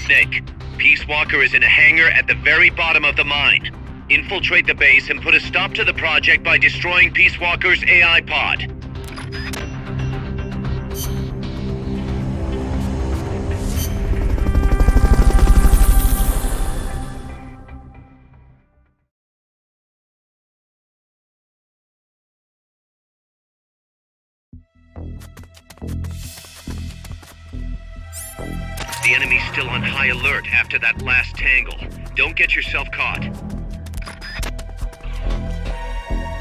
Snake. Peace Walker is in a hangar at the very bottom of the mine. Infiltrate the base and put a stop to the project by destroying Peace Walker's AI pod. The enemy's still on high alert after that last tangle. Don't get yourself caught.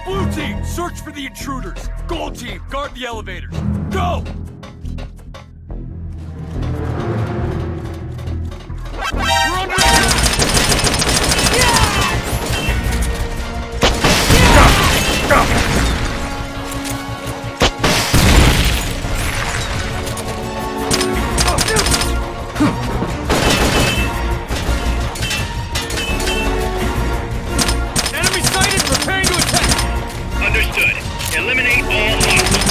Blue team, search for the intruders. Gold team, guard the elevators. Go! We're under attack! Enemy sighted! Preparing to attack! Understood. Eliminate all hostiles.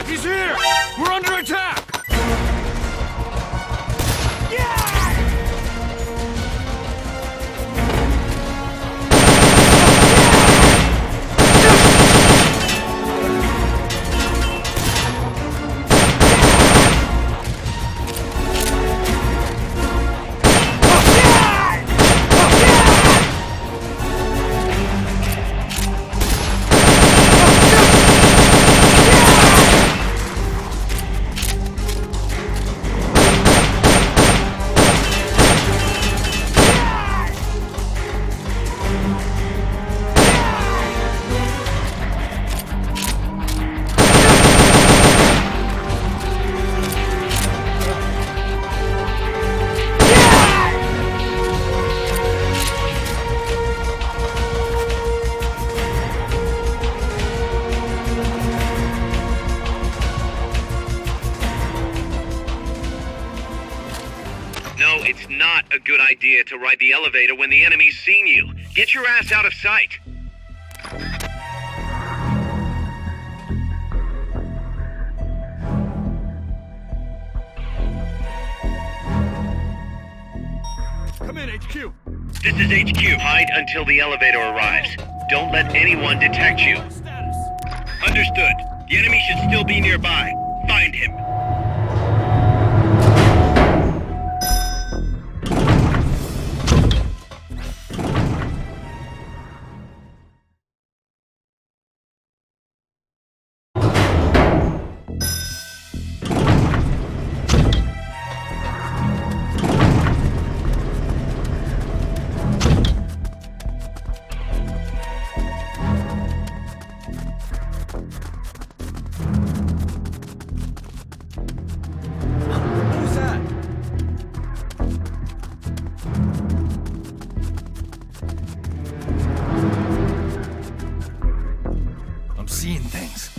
He's here! We're under attack! No, it's not a good idea to ride the elevator when the enemy's seen you. Get your ass out of sight. Come in, HQ. This is HQ. Hide until the elevator arrives. Don't let anyone detect you. Status. Understood. The enemy should still be nearby. Find him. Who's that? I'm seeing things.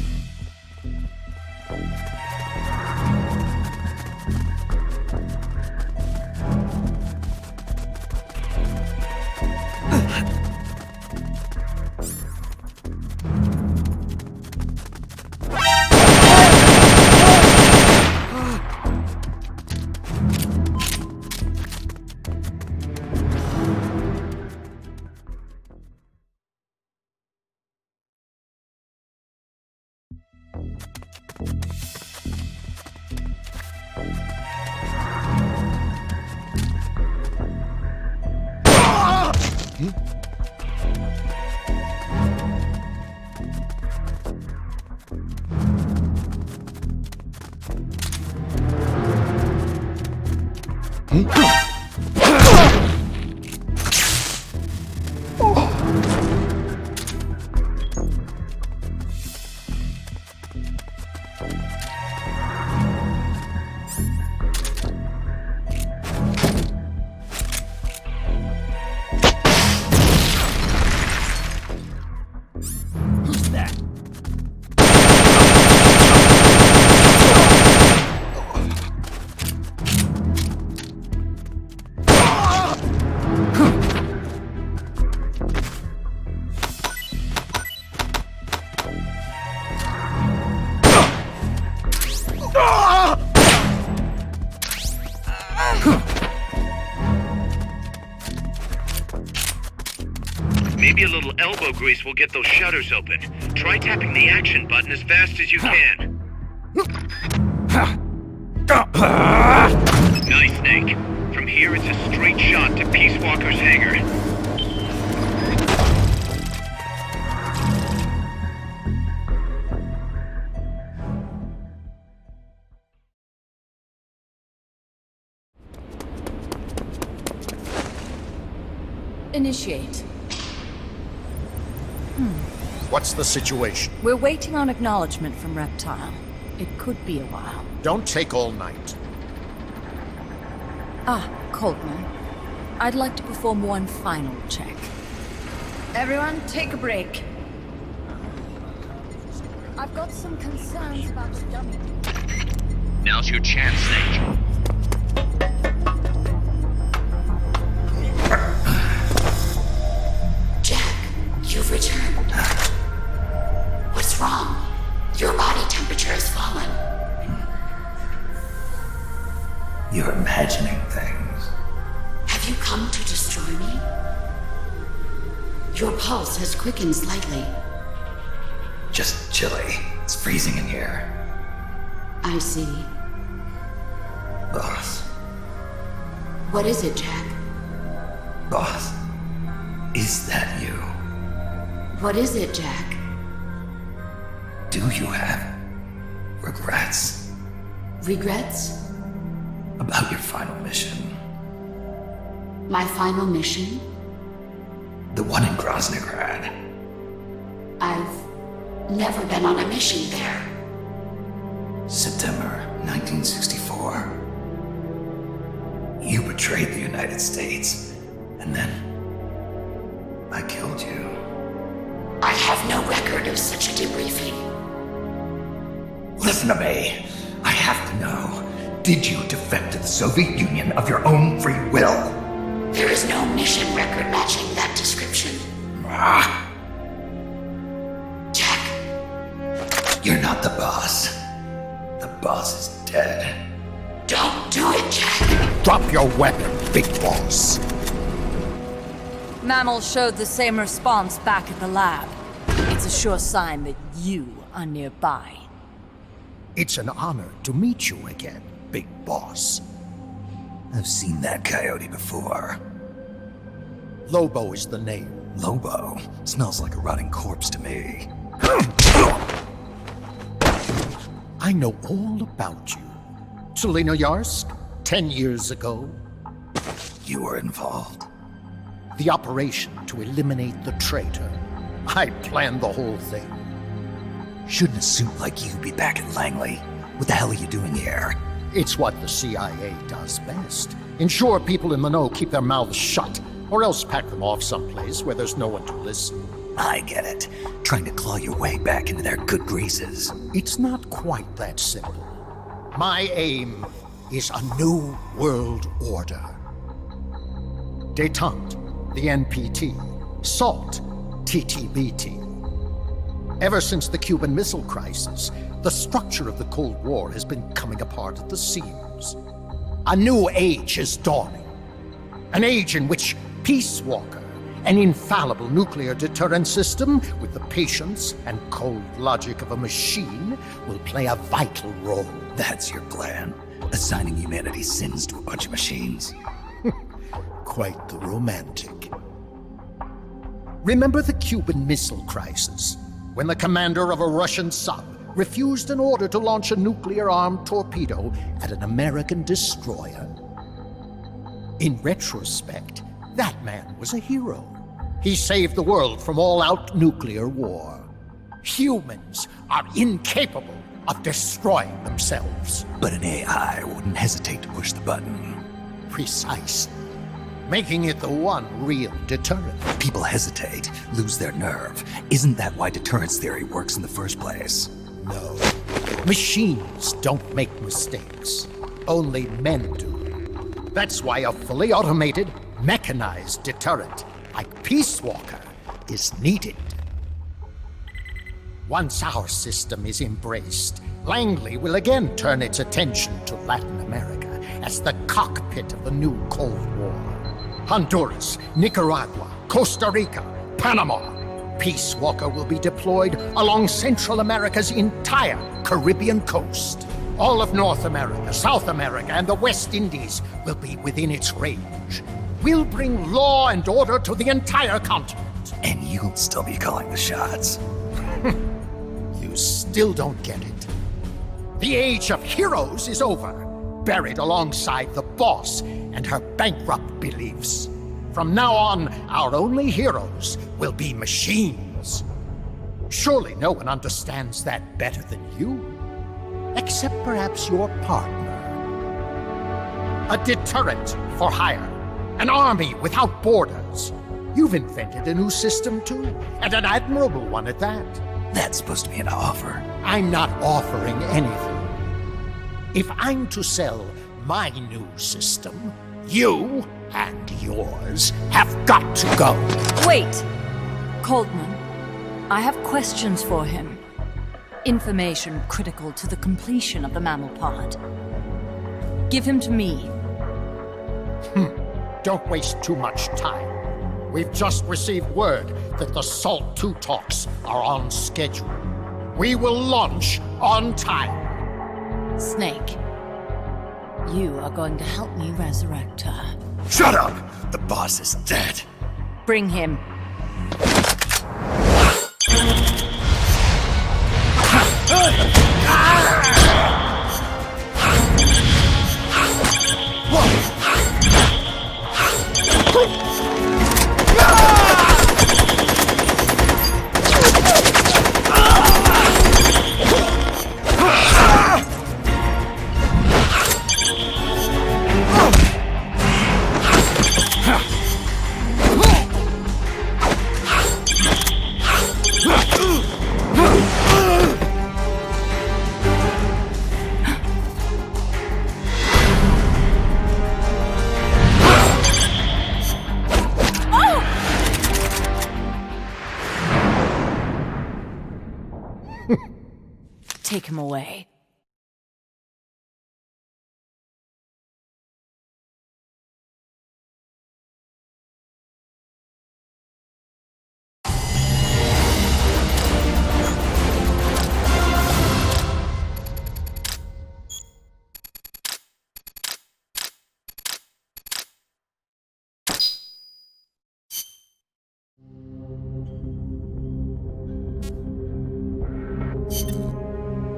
Maybe a little elbow grease will get those shutters open. Try tapping the action button as fast as you can. Nice, Snake. From here, it's a straight shot to Peace Walker's hangar. Initiate. What's the situation? We're waiting on acknowledgement from Reptile. It could be a while. Don't take all night. Coldman. I'd like to perform one final check. Everyone, take a break. I've got some concerns about the dummy. Now's your chance, Snake. Jack, you've returned. What's wrong? Your body temperature has fallen. You're imagining things. Have you come to destroy me? Your pulse has quickened slightly. Just chilly. It's freezing in here. I see. Boss. What is it, Jack? Boss. Is that you? What is it, Jack? Do you have regrets Regrets? about your final mission? My final mission? The one in Groznygrad. I've never been on a mission there. September 1964. You betrayed the United States, and then I killed you. I have no record of such a debriefing. Listen to me. I have to know. Did you defect to the Soviet Union of your own free will? There is no mission record matching that description. Ah, Jack, you're not the boss. The boss is dead. don't do it, Jack. Drop your weapon, big boss. Mammal showed the same response back at the lab. It's a sure sign that you are nearby. It's an honor to meet you again, big boss. I've seen that coyote before. Lobo is the name. Lobo smells like a rotting corpse to me. I know all about you. Yarsk, 10 years ago. You were involved. The operation to eliminate the traitor. I planned the whole thing. Shouldn't a suit like you be back at Langley? What the hell are you doing here? It's what the CIA does best. Ensure people in the know keep their mouths shut, or else pack them off someplace where there's no one to listen. I get it. Trying to claw your way back into their good graces. It's not quite that simple. My aim is a new world order. Détente, the NPT. SALT, TTBT. Ever since the Cuban Missile Crisis, the structure of the Cold War has been coming apart at the seams. A new age is dawning. An age in which Peace Walker, an infallible nuclear deterrent system with the patience and cold logic of a machine, will play a vital role. That's your plan? Assigning humanity's sins to a bunch of machines? Quite the romantic. Remember the Cuban Missile Crisis, when the commander of a Russian sub refused an order to launch a nuclear-armed torpedo at an American destroyer? In retrospect, that man was a hero. He saved the world from all-out nuclear war. Humans are incapable of destroying themselves. But an AI wouldn't hesitate to push the button. Precisely. Making it the one real deterrent. People hesitate, lose their nerve. Isn't that why deterrence theory works in the first place? No. Machines don't make mistakes. Only men do. That's why a fully automated, mechanized deterrent like Peace Walker is needed. Once our system is embraced, Langley will again turn its attention to Latin America as the cockpit of the new Cold War. Honduras, Nicaragua, Costa Rica, Panama. Peace Walker will be deployed along Central America's entire Caribbean coast. All of North America, South America, and the West Indies will be within its range. We'll bring law and order to the entire continent. And you'll still be calling the shots. You still don't get it. The age of heroes is over, buried alongside the boss and her bankrupt beliefs. From now on, our only heroes will be machines. Surely no one understands that better than you. Except perhaps your partner. A deterrent for hire. An army without borders. You've invented a new system too, and an admirable one at that. That's supposed to be an offer. I'm not offering anything. If I'm to sell my new system, you and yours have got to go. Wait! Coldman, I have questions for him. Information critical to the completion of the mammal pod. Give him to me. Don't waste too much time. We've just received word that the SALT II talks are on schedule. We will launch on time. Snake, you are going to help me resurrect her. Shut up! The boss is dead. Bring him. Take him away.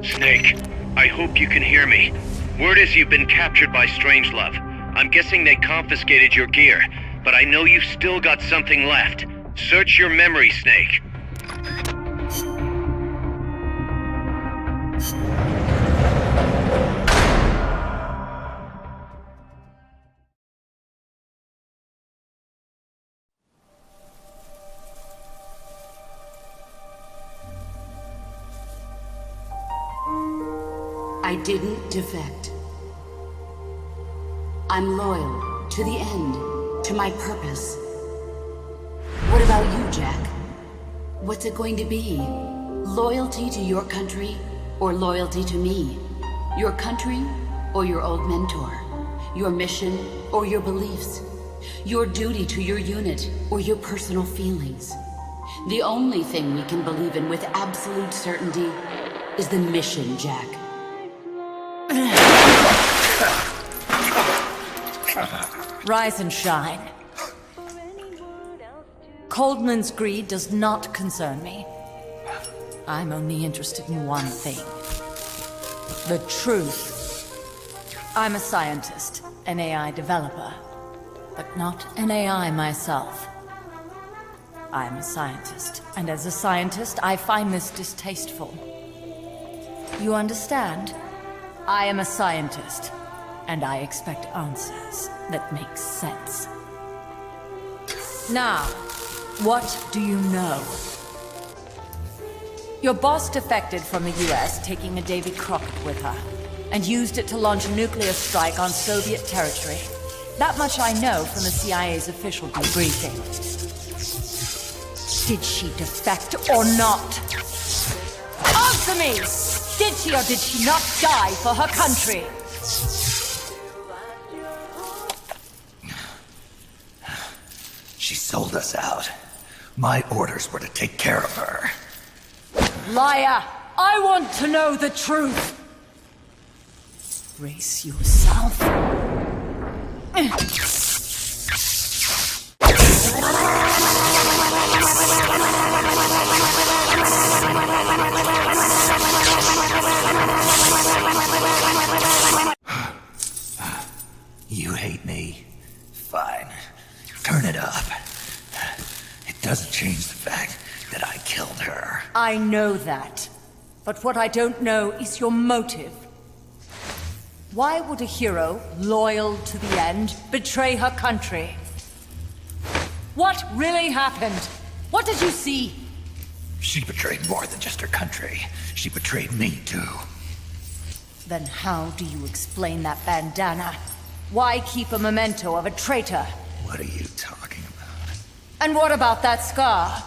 Snake, I hope you can hear me. Word is you've been captured by Strangelove. I'm guessing they confiscated your gear, but I know you've still got something left. Search your memory, Snake. I didn't defect. I'm loyal to the end, to my purpose. What about you, Jack? What's it going to be? Loyalty to your country or loyalty to me? Your country or your old mentor? Your mission or your beliefs? Your duty to your unit or your personal feelings? The only thing we can believe in with absolute certainty is the mission, Jack. Rise and shine. Coldman's greed does not concern me. I'm only interested in one thing. The truth. I'm a scientist, an AI developer, but not an AI myself. I'm a scientist, and as a scientist, I find this distasteful. You understand? I am a scientist, and I expect answers that make sense. Now, what do you know? Your boss defected from the US, taking a Davy Crockett with her, and used it to launch a nuclear strike on Soviet territory. That much I know from the CIA's official debriefing. Did she defect or not? Answer me! Did she or did she not die for her country? She sold us out. My orders were to take care of her. Liar! I want to know the truth! Brace yourself. You hate me? Fine. Turn it up. It doesn't change the fact that I killed her. I know that. But what I don't know is your motive. Why would a hero, loyal to the end, betray her country? What really happened? What did you see? She betrayed more than just her country. She betrayed me, too. Then how do you explain that bandana? Why keep a memento of a traitor? What are you talking about? And what about that scar?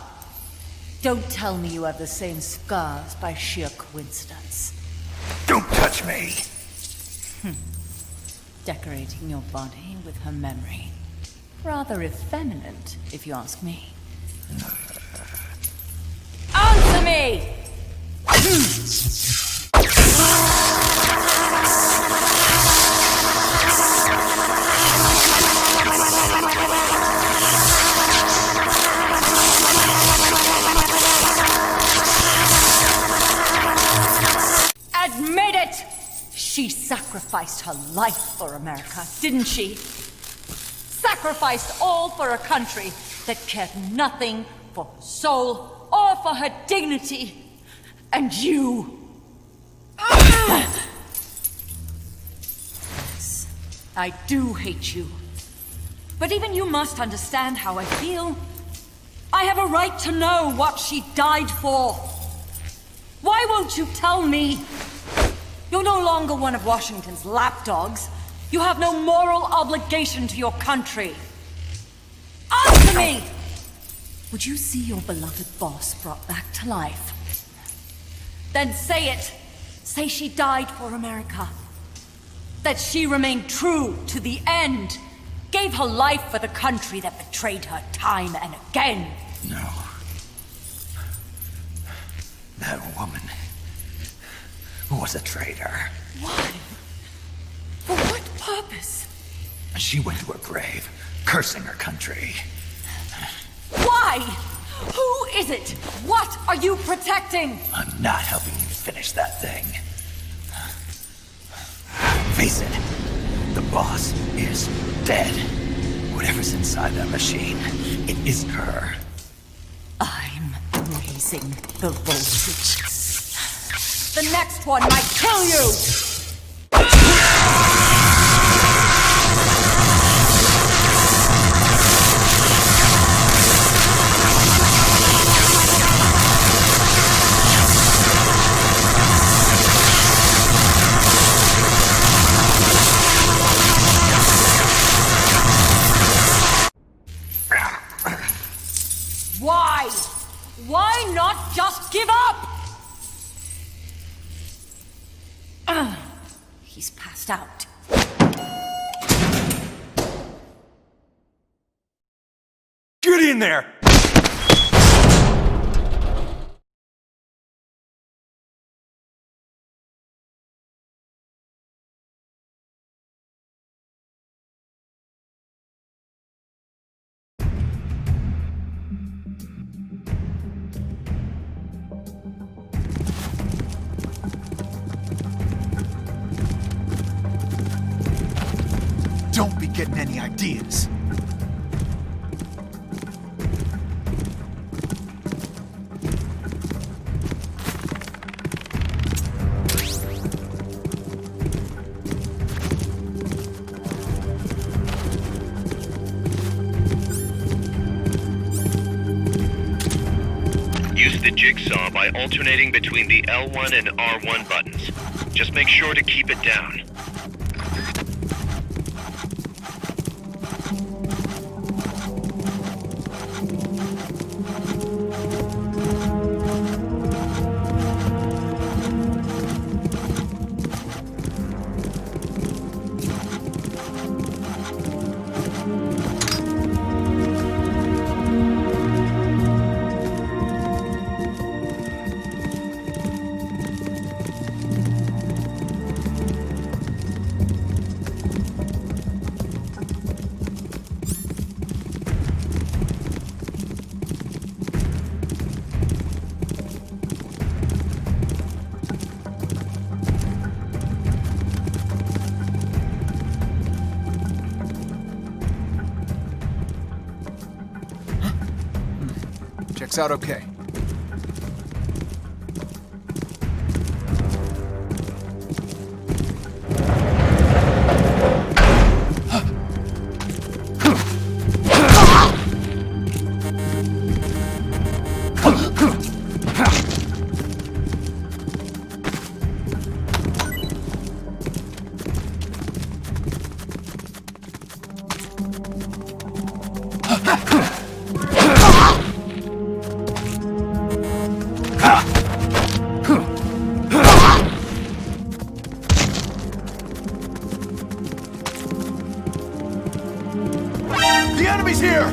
Don't tell me you have the same scars by sheer coincidence. Don't touch me! Decorating your body with her memory. Rather effeminate, if you ask me. Answer me! Admit it! She sacrificed her life for America, didn't she? Sacrificed all for a country that cared nothing for her soul or for her dignity. And you... Yes, I do hate you. But even you must understand how I feel. I have a right to know what she died for. Why won't you tell me? You're no longer one of Washington's lapdogs. You have no moral obligation to your country. Answer me! Would you see your beloved boss brought back to life? Then say it. Say she died for America. That she remained true to the end. Gave her life for the country that betrayed her time and again. No. That woman was a traitor. Why? For what purpose? She went to her grave, cursing her country. Why? Who is it? What are you protecting? I'm not helping you finish that thing. Face it, the boss is dead. Whatever's inside that machine, it isn't her. I'm raising the voltage. The next one might kill you! Why? Why not just give up? He's passed out. Get in there! Don't be getting any ideas. Use the jigsaw by alternating between the L1 and R1 buttons. Just make sure to keep it down. Checks out okay. The enemy's here!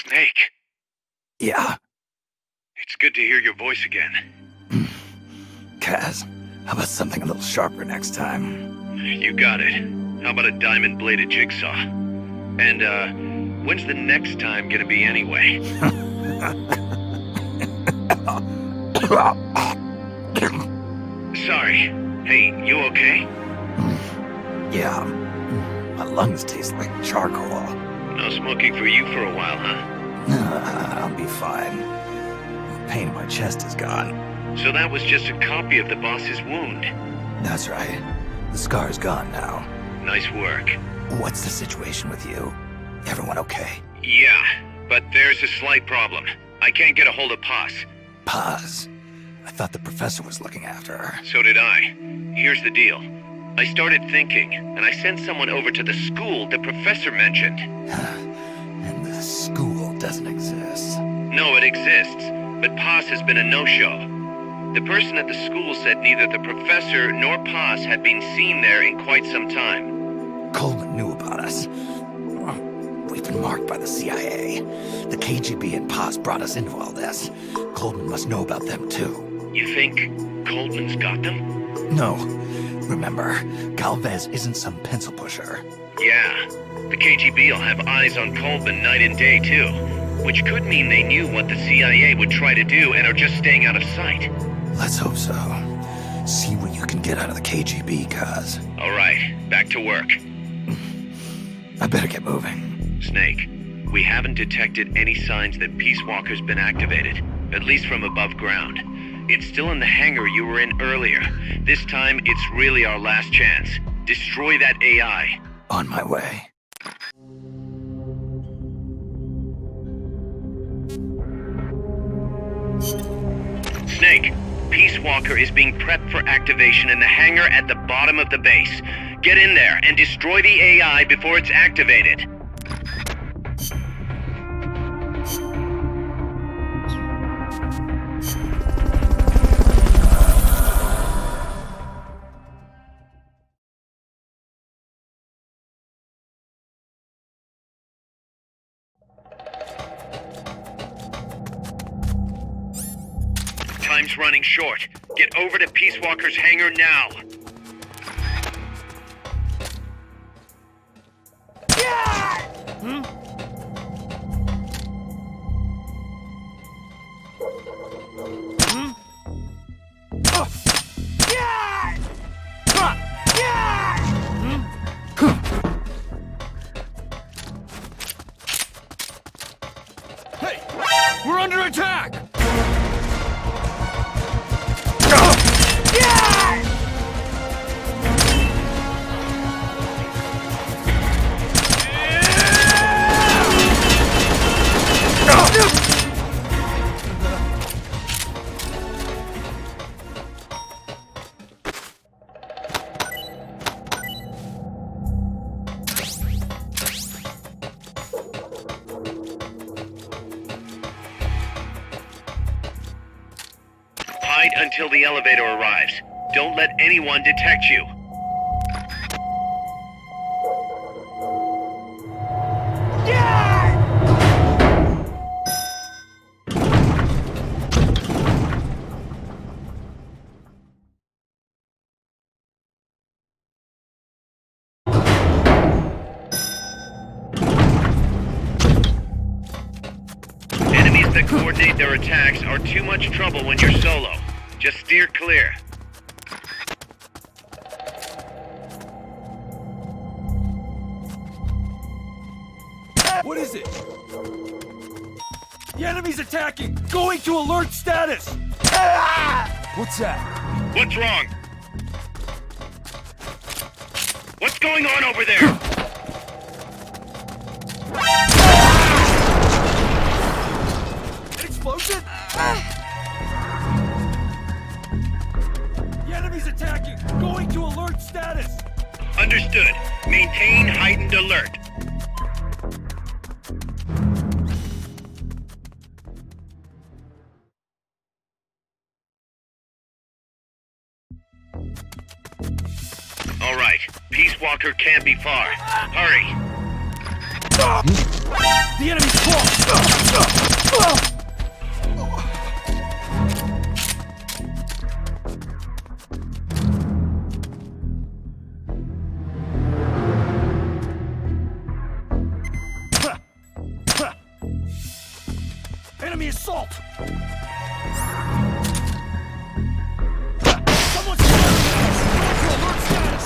Snake, Yeah, it's good to hear your voice again. Kaz, how about something a little sharper next time? You got it. How about a diamond-bladed jigsaw? And, when's the next time gonna be anyway? Sorry. Hey, you okay? Yeah, my lungs taste like charcoal. No smoking for you for a while, huh? I'll be fine. The pain in my chest is gone. So that was just a copy of the boss's wound. That's right. The scar's gone now. Nice work. What's the situation with you? Everyone okay? Yeah, but there's a slight problem. I can't get a hold of Paz. Paz. I thought the professor was looking after her. So did I. Here's the deal. I started thinking, and I sent someone over to the school the professor mentioned. And the school doesn't exist. No, it exists, but Paz has been a no-show. The person at the school said neither the professor nor Paz had been seen there in quite some time. Coleman knew about us. We've been marked by the CIA. The KGB and Paz brought us into all this. Coleman must know about them too. You think Coleman's got them? No. Remember, Galvez isn't some pencil pusher. Yeah. The KGB will have eyes on Coleman night and day, too. Which could mean they knew what the CIA would try to do and are just staying out of sight. Let's hope so. See what you can get out of the KGB, Kaz. All right, back to work. I better get moving. Snake, we haven't detected any signs that Peace Walker's been activated, at least from above ground. It's still in the hangar you were in earlier. This time, it's really our last chance. Destroy that AI. On my way. Snake, Peace Walker is being prepped for activation in the hangar at the bottom of the base. Get in there and destroy the AI before it's activated. Time's running short. Get over to Peace Walker's hangar now. Hey! We're under attack! wait until the elevator arrives. Don't let anyone detect you. Enemies that coordinate their attacks are too much trouble when you're solo. Just steer clear. What is it? The enemy's attacking! Going to alert status! What's that? What's wrong? What's going on over there? An explosion? The enemy's attacking! Going to alert status! Understood. Maintain heightened alert. All right. Peace Walker can't be far. Hurry. The enemy's close! Enemy assault! Someone's to alert status!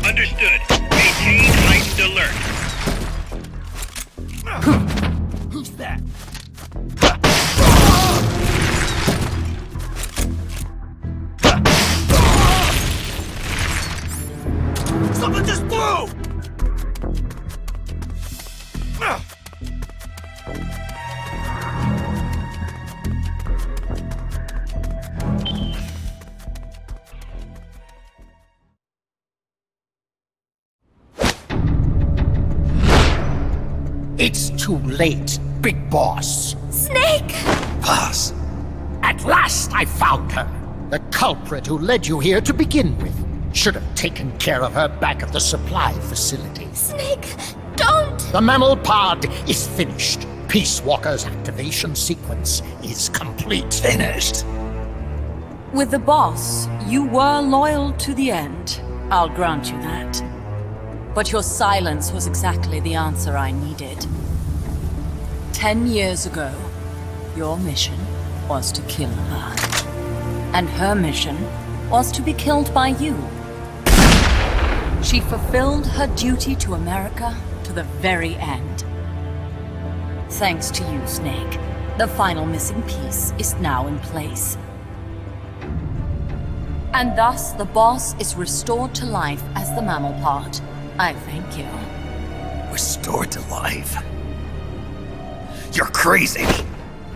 Understood. Maintain heightened alert. Who's that? Something just blew! It's too late, Big Boss. Snake! Boss. At last I found her. The culprit who led you here to begin with. Should have taken care of her back at the supply facility. Snake, don't! The mammal pod is finished. Peace Walker's activation sequence is complete. Finished. With the boss, you were loyal to the end. I'll grant you that. But your silence was exactly the answer I needed. 10 years ago, your mission was to kill her. And her mission was to be killed by you. She fulfilled her duty to America to the very end. Thanks to you, Snake, the final missing piece is now in place. And thus, the boss is restored to life as the mammal pod. I thank you. Restored to life? You're crazy!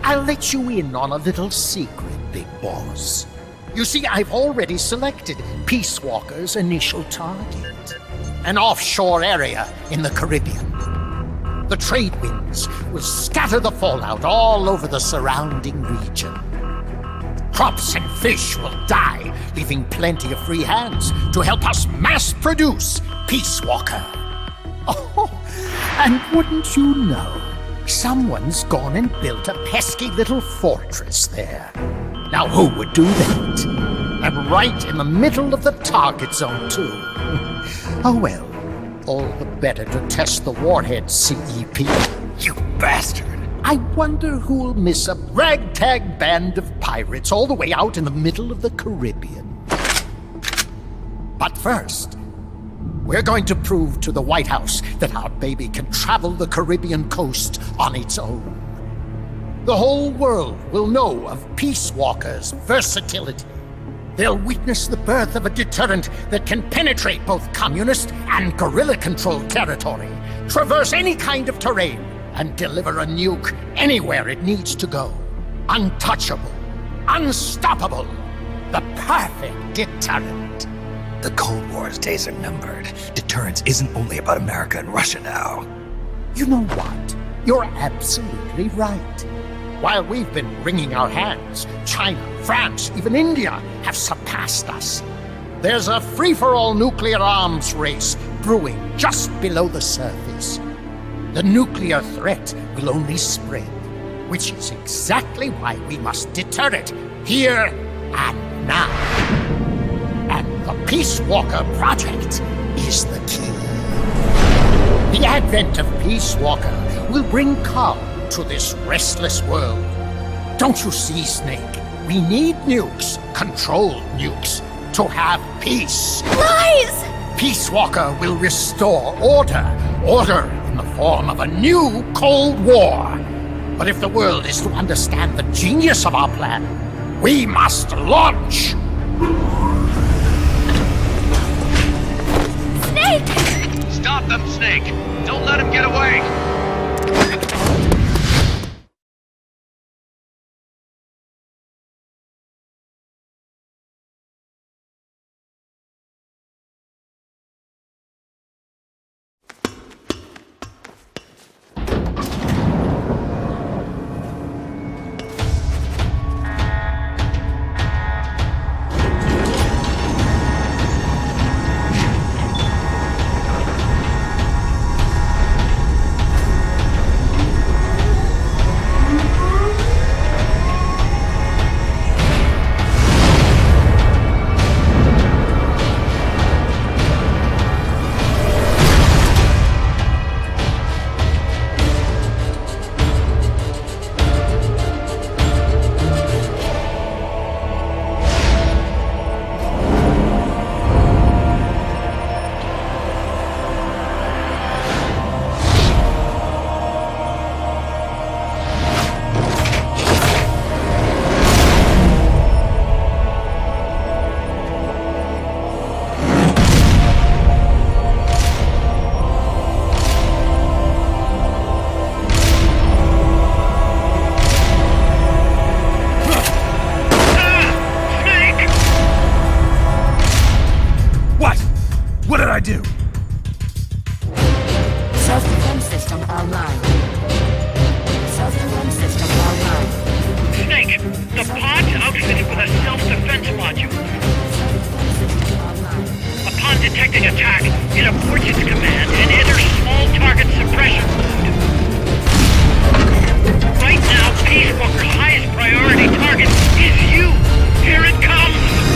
I'll let you in on a little secret, Big Boss. You see, I've already selected Peace Walker's initial target. An offshore area in the Caribbean. The trade winds will scatter the fallout all over the surrounding region. Crops and fish will die, leaving plenty of free hands to help us mass produce Peace Walker. Oh, and wouldn't you know, someone's gone and built a pesky little fortress there. Now who would do that? And right in the middle of the target zone, too. Oh well, all the better to test the warhead, CEP. You bastard! I wonder who'll miss a ragtag band of pirates all the way out in the middle of the Caribbean. But first, we're going to prove to the White House that our baby can travel the Caribbean coast on its own. The whole world will know of Peace Walker's versatility. They'll witness the birth of a deterrent that can penetrate both communist and guerrilla-controlled territory, traverse any kind of terrain, and deliver a nuke anywhere it needs to go. Untouchable, unstoppable, the perfect deterrent. The Cold War's days are numbered. Deterrence isn't only about America and Russia now. You know what? You're absolutely right. While we've been wringing our hands, China, France, even India have surpassed us. There's a free-for-all nuclear arms race brewing just below the surface. The nuclear threat will only spread, which is exactly why we must deter it here and now. And the Peace Walker Project is the key. The advent of Peace Walker will bring calm to this restless world. Don't you see, Snake? We need nukes, controlled nukes, to have peace. Lies! Peace Walker will restore order. Order in the form of a new Cold War. But if the world is to understand the genius of our plan, we must launch! Snake! Stop them, Snake! Don't let him get away! What did I do? Self-defense system online. Self-defense system online. Snake, the pod's outfitted with a self-defense module. Upon detecting attack, it aborts its command and enters small target suppression mode. Right now, Peace Walker's highest priority target is you! Here it comes!